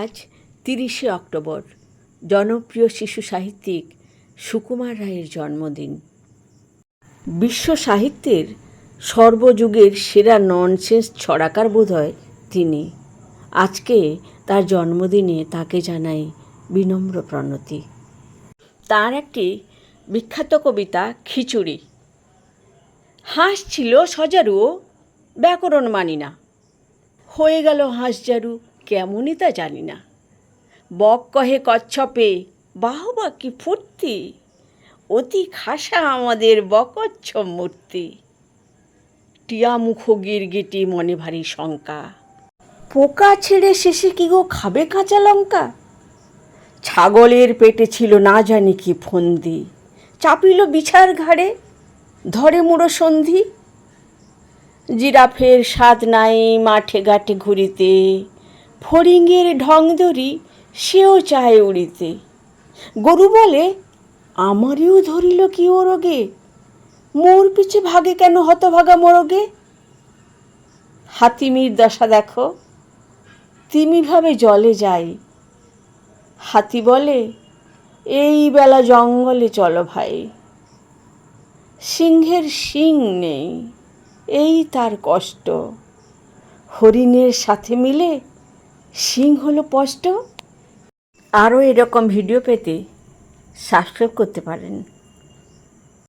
আজ ৩০শে অক্টোবর, জনপ্রিয় শিশু সাহিত্যিক সুকুমার রায়ের জন্মদিন। বিশ্ব সাহিত্যের সর্বযুগের সেরা ননসেন্স ছড়াকার বোধহয় তিনি। আজকে তার জন্মদিনে তাকে জানাই বিনম্র প্রণতি। তার একটি বিখ্যাত কবিতা খিচুড়ি। হাঁস ছিল সজারু, ব্যাকরণ মানি না, হয়ে গেল হাঁসজারু কেমনই তা জানি না। বক কহে কচ্ছপে, বাহবা কি ফুর্তি, অতি খাসা আমাদের বকচ্ছপ মূর্তি। টিয়া মুখ গিরগিটি মনে ভারী শঙ্কা, পোকা ছেড়ে শেষে কি গো খাবে কাঁচা লঙ্কা। ছাগলের পেটে ছিল না জানি কি ফন্দি, চাপিল বিছার ঘাড়ে ধরে মুড়ো সন্ধি। জিরাফের স্বাদ নাই মাঠে ঘাটে ঘুরিতে, ফড়িংয়ের ঢং ধরি সেও চায় উড়িতে। গরু বলে আমারেও ধরিল কি ও রোগে, মোর পিছে ভাগে কেন হতভাগা মোরগে। হাতিমির দশা দেখো, তিমি ভাবে জলে যাই। হাতি বলে এই বেলা জঙ্গলে চলো ভাই। সিংহের শিং নেই, এই তার কষ্ট, হরিণের সাথে মিলে শিং হলো স্পষ্ট। আরও এরকম ভিডিও পেতে সাবস্ক্রাইব করতে পারেন।